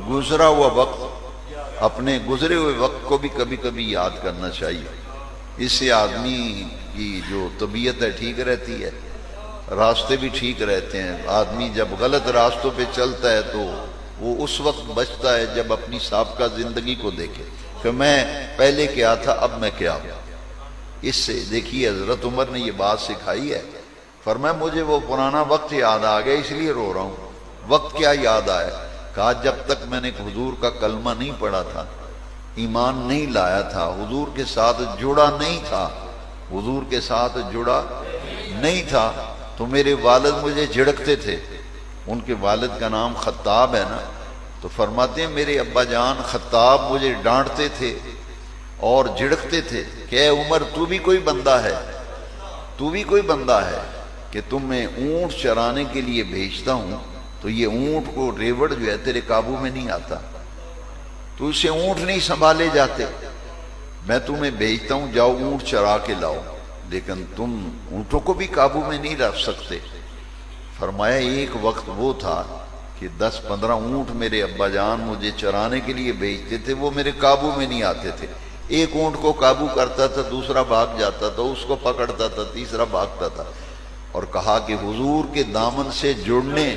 گزرا ہوا وقت، اپنے گزرے ہوئے وقت کو بھی کبھی کبھی یاد کرنا چاہیے. اس سے آدمی کی جو طبیعت ہے ٹھیک رہتی ہے، راستے بھی ٹھیک رہتے ہیں. آدمی جب غلط راستوں پہ چلتا ہے تو وہ اس وقت بچتا ہے جب اپنی سابقہ زندگی کو دیکھے کہ میں پہلے کیا تھا، اب میں کیا ہوں. اس سے دیکھیے حضرت عمر نے یہ بات سکھائی ہے. فرمایا مجھے وہ پرانا وقت یاد آ گیا اس لیے رو رہا ہوں. وقت کیا یاد آیا؟ کہا جب تک میں نے حضور کا کلمہ نہیں پڑھا تھا، ایمان نہیں لایا تھا، حضور کے ساتھ جڑا نہیں تھا، حضور کے ساتھ جڑا نہیں تھا، تو میرے والد مجھے جھڑکتے تھے. ان کے والد کا نام خطاب ہے نا، تو فرماتے ہیں میرے ابا جان خطاب مجھے ڈانٹتے تھے اور جھڑکتے تھے کہ اے عمر تو بھی کوئی بندہ ہے، تو بھی کوئی بندہ ہے کہ تم میں اونٹ چرانے کے لیے بھیجتا ہوں تو یہ اونٹ کو ریوڑ جو ہے تیرے قابو میں نہیں آتا، تو اسے اونٹ نہیں سنبھالے جاتے. میں تمہیں بھیجتا ہوں جاؤ اونٹ چرا کے لاؤ، لیکن تم اونٹوں کو بھی قابو میں نہیں رکھ سکتے. فرمایا ایک وقت وہ تھا کہ 10-15 اونٹ میرے ابا جان مجھے چرانے کے لیے بھیجتے تھے، وہ میرے قابو میں نہیں آتے تھے. ایک اونٹ کو قابو کرتا تھا، دوسرا بھاگ جاتا تھا، اس کو پکڑتا تھا، تیسرا بھاگتا تھا. اور کہا کہ حضور کے دامن سے جڑنے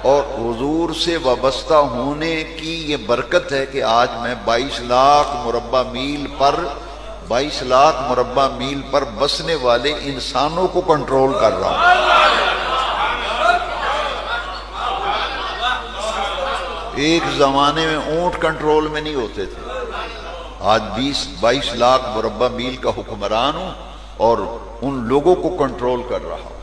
اور حضور سے وابستہ ہونے کی یہ برکت ہے کہ آج میں 22 لاکھ مربع میل پر بسنے والے انسانوں کو کنٹرول کر رہا ہوں. ایک زمانے میں اونٹ کنٹرول میں نہیں ہوتے تھے، آج 22 لاکھ مربع میل کا حکمران ہوں اور ان لوگوں کو کنٹرول کر رہا ہوں.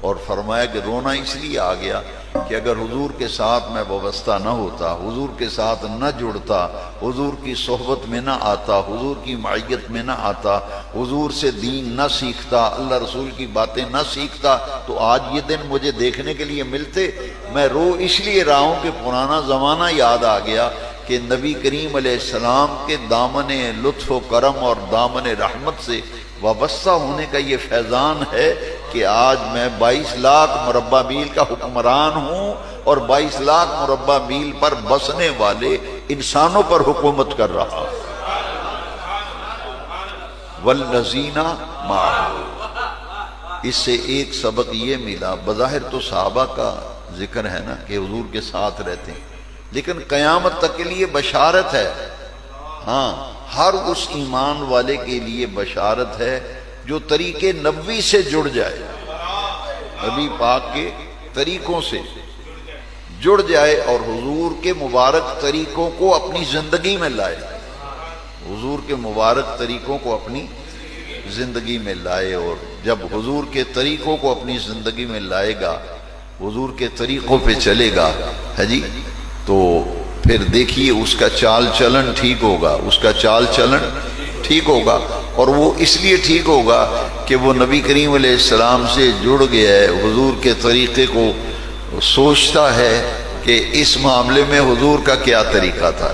اور فرمایا کہ رونا اس لیے آ گیا کہ اگر حضور کے ساتھ میں وابستہ نہ ہوتا، حضور کے ساتھ نہ جڑتا، حضور کی صحبت میں نہ آتا، حضور کی معیت میں نہ آتا، حضور سے دین نہ سیکھتا، اللہ رسول کی باتیں نہ سیکھتا، تو آج یہ دن مجھے دیکھنے کے لیے ملتے. میں رو اس لیے رہا ہوں کہ پرانا زمانہ یاد آ گیا کہ نبی کریم علیہ السلام کے دامن لطف و کرم اور دامن رحمت سے وابستہ ہونے کا یہ فیضان ہے کہ آج میں 22 لاکھ مربع میل کا حکمران ہوں اور 22 لاکھ مربع میل پر بسنے والے انسانوں پر حکومت کر رہا ہوں. والذین معه. اس سے ایک سبق یہ ملا، بظاہر تو صحابہ کا ذکر ہے نا کہ حضور کے ساتھ رہتے ہیں، لیکن قیامت تک کے لیے بشارت ہے. ہاں، ہر اس ایمان والے کے لیے بشارت ہے جو طریقے نبوی سے جڑ جائے، نبی پاک کے طریقوں سے جڑ جائے اور حضور کے مبارک طریقوں کو اپنی زندگی میں لائے، حضور کے مبارک طریقوں کو اپنی زندگی میں لائے. اور جب حضور کے طریقوں کو اپنی زندگی میں لائے گا، حضور کے طریقوں پہ چلے گا، ہے جی، تو پھر دیکھیے اس کا چال چلن ٹھیک ہوگا، اس کا چال چلن ٹھیک ہوگا. اور وہ اس لیے ٹھیک ہوگا کہ وہ نبی کریم علیہ السلام سے جڑ گیا ہے، حضور کے طریقے کو سوچتا ہے کہ اس معاملے میں حضور کا کیا طریقہ تھا.